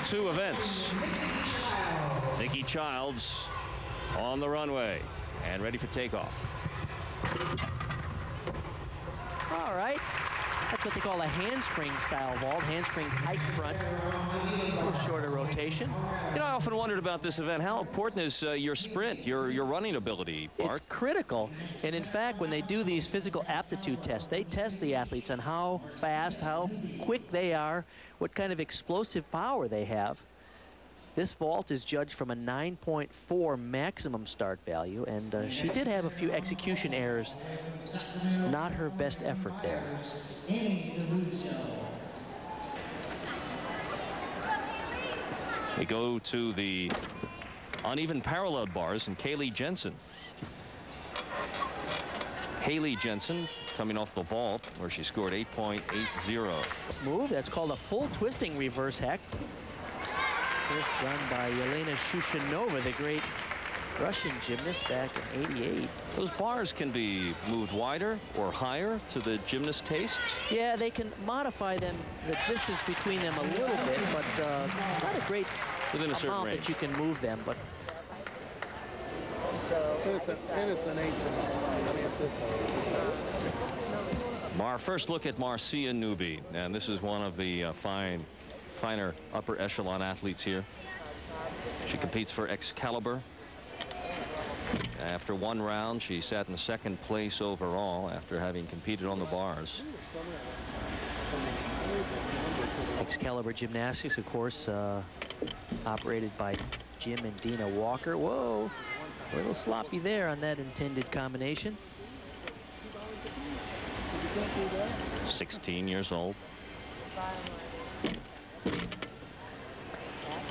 2 events. Nikki Childs on the runway and ready for takeoff. All right. That's what they call a handspring style vault. Handspring tight front, a little shorter rotation. You know, I often wondered about this event. How important is your sprint, your running ability, Bart? It's critical. And in fact, when they do these physical aptitude tests, they test the athletes on how fast, how quick they are, what kind of explosive power they have. This vault is judged from a 9.4 maximum start value, and she did have a few execution errors. Not her best effort there. We go to the uneven parallel bars and Jensen. Hayley Jensen coming off the vault where she scored 8.80. This move, that's called a full twisting reverse hecht. First done by Yelena Shushanova, the great Russian gymnast back in '88. Those bars can be moved wider or higher to the gymnast taste? Yeah, they can modify them, the distance between them a little bit, but it's not a great within a certain amount range that you can move them. But first look at Marcia Newby, and this is one of the finer upper echelon athletes here. She competes for Excalibur. After 1 round, she sat in 2nd place overall after having competed on the bars. Excalibur Gymnastics, of course, operated by Jim and Dina Walker. Whoa, a little sloppy there on that intended combination. 16 years old.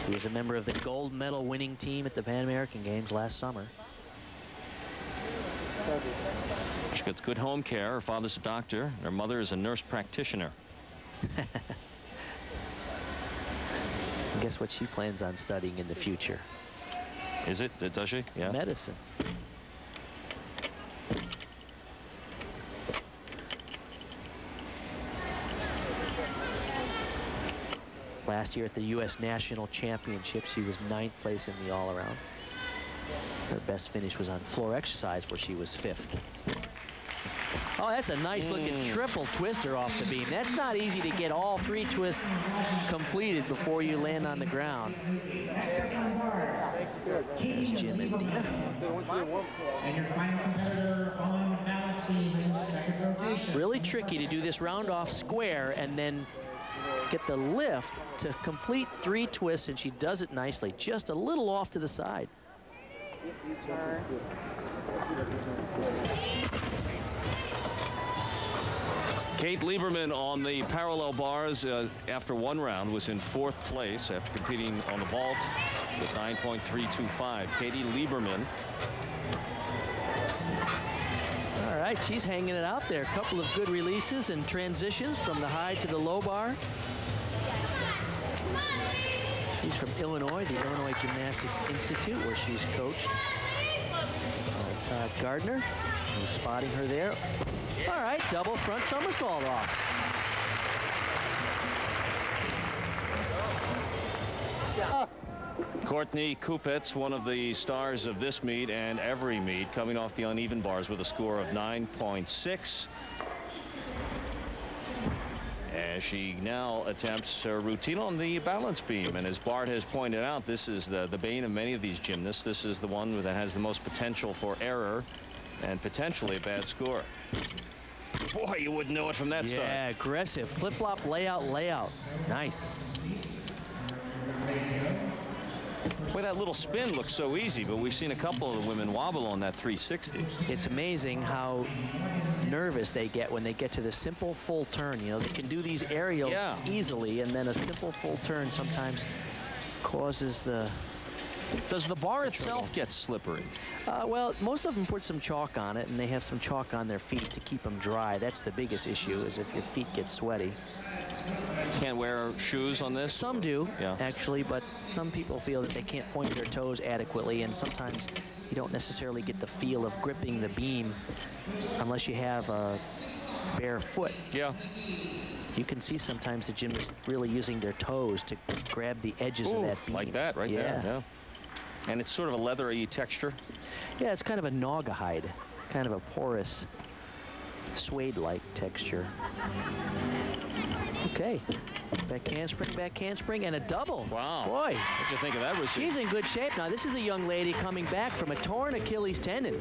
She was a member of the gold medal winning team at the Pan American Games last summer. She gets good home care. Her father's a doctor. Her mother is a nurse practitioner. Guess what she plans on studying in the future? Is it? Does she? Yeah. Medicine. Last year at the U.S. National Championship, she was 9th place in the all-around. Her best finish was on floor exercise, where she was 5th. Oh, that's a nice looking triple twister off the beam. That's not easy to get all 3 twists completed before you land on the ground. There's Jim and Dina. Really tricky to do this round off square and then get the lift to complete 3 twists, and she does it nicely, just a little off to the side. Kate Lieberman on the parallel bars after 1 round was in 4th place after competing on the vault with 9.325. Katie Lieberman. All right, she's hanging it out there. A couple of good releases and transitions from the high to the low bar. She's from Illinois, the Illinois Gymnastics Institute, where she's coached by Todd Gardner, who's spotting her there. All right, double front somersault off. Courtney Kupets, one of the stars of this meet and every meet, coming off the uneven bars with a score of 9.6. As she now attempts her routine on the balance beam. And as Bart has pointed out, this is the bane of many of these gymnasts. This is the one that has the most potential for error and potentially a bad score. Boy, you wouldn't know it from that start. Yeah, aggressive. Flip-flop, layout, layout. Nice. Boy, that little spin looks so easy, but we've seen a couple of the women wobble on that 360. It's amazing how nervous they get when they get to the simple full turn. You know, they can do these aerials easily, and then a simple full turn sometimes causes the... Does the bar itself get slippery? Well, most of them put some chalk on it, and they have some chalk on their feet to keep them dry. That's the biggest issue, is if your feet get sweaty. Can't wear shoes on this? Some do, actually, but some people feel that they can't point their toes adequately, and sometimes you don't necessarily get the feel of gripping the beam unless you have a bare foot. Yeah. You can see sometimes the gymnasts really using their toes to grab the edges of that beam. Like that right there. Yeah. And it's sort of a leathery texture. Yeah, it's kind of a naugahyde, kind of a porous, suede-like texture. Okay, back handspring, and a double. Wow. Boy. What'd you think of that routine? She's in good shape now. This is a young lady coming back from a torn Achilles tendon.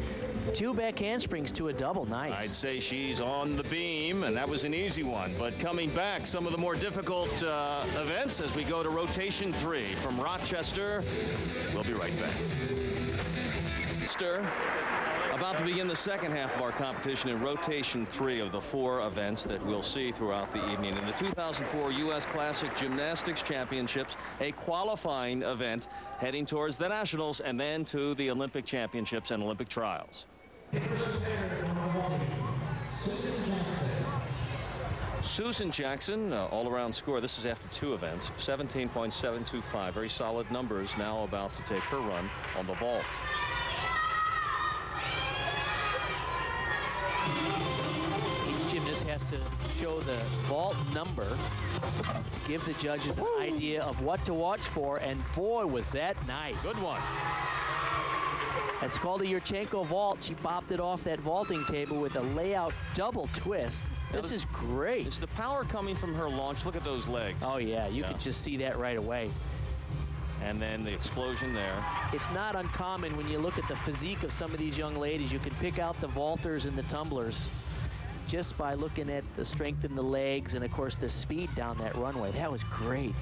2 back handsprings to a double. Nice. I'd say she's on the beam, and that was an easy one. But coming back, some of the more difficult events as we go to rotation 3 from Rochester. We'll be right back. About to begin the second half of our competition in rotation 3 of the 4 events that we'll see throughout the evening. In the 2004 U.S. Classic Gymnastics Championships, a qualifying event heading towards the Nationals and then to the Olympic Championships and Olympic Trials. Susan Jackson, all-around score. This is after 2 events, 17.725. Very solid numbers. Now about to take her run on the vault. Each gymnast has to show the vault number to give the judges an idea of what to watch for, and boy, was that nice. Good one. It's called a Yurchenko vault. She popped it off that vaulting table with a layout double twist. This is great. Is the power coming from her launch? Look at those legs. Oh, yeah, you could just see that right away. And then the explosion there. It's not uncommon when you look at the physique of some of these young ladies. You can pick out the vaulters and the tumblers just by looking at the strength in the legs and, of course, the speed down that runway. That was great.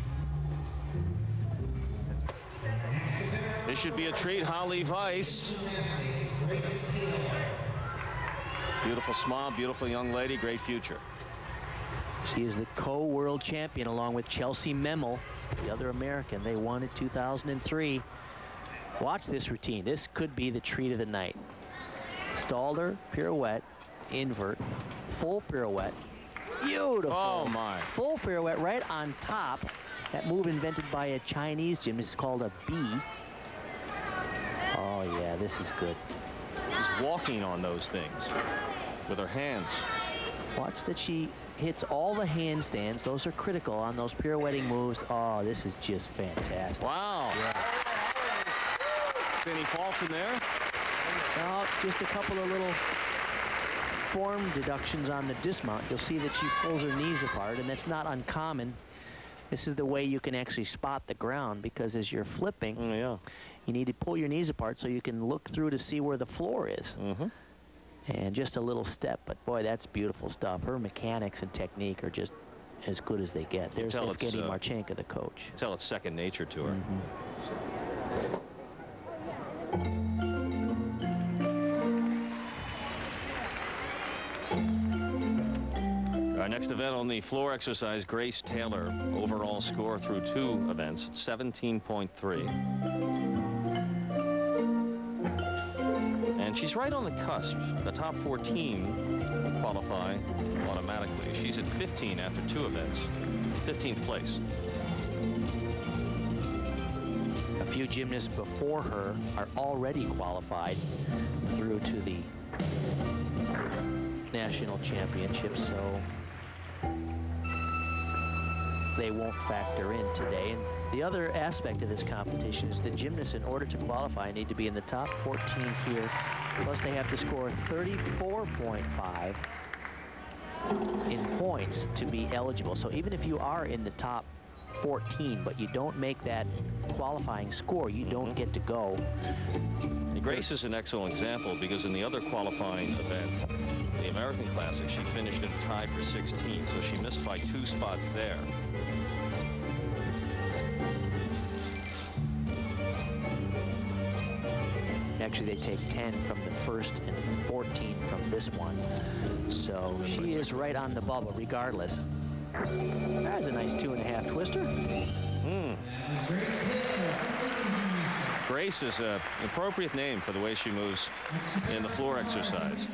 This should be a treat. Hollie Vise. Beautiful smile, beautiful young lady, great future. She is the co-world champion along with Chelsea Memel, the other American. They won in 2003. Watch this routine. This could be the treat of the night. Stalder, pirouette, invert, full pirouette. Beautiful. Oh, my. Full pirouette right on top. That move invented by a Chinese gymnast is called a B. Oh, yeah, this is good. She's walking on those things with her hands. Watch that she hits all the handstands. Those are critical on those pirouetting moves. Oh, this is just fantastic. Wow. Yeah. Any faults in there? Now, just a couple of little form deductions on the dismount. You'll see that she pulls her knees apart, and that's not uncommon. This is the way you can actually spot the ground, because as you're flipping, you need to pull your knees apart so you can look through to see where the floor is. And just a little step, but boy, that's beautiful stuff. Her mechanics and technique are just as good as they get. There's Evgeny Marchenko, the coach. Tell it's second nature to her. Our next event on the floor exercise, Grace Taylor, overall score through 2 events, 17.3. And she's right on the cusp. The top 14 qualify automatically. She's at 15 after 2 events, 15th place. A few gymnasts before her are already qualified through to the national championships, so they won't factor in today. And the other aspect of this competition is the gymnasts, in order to qualify, need to be in the top 14 here. Plus, they have to score 34.5 in points to be eligible. So even if you are in the top 14, but you don't make that qualifying score, you don't get to go. Grace is an excellent example, because in the other qualifying event, the American Classic, she finished in a tie for 16, so she missed by 2 spots there. Actually, they take 10 from the first and 14 from this one. So she is right on the bubble regardless. That's a nice 2.5 twister. Grace is an appropriate name for the way she moves in the floor exercise.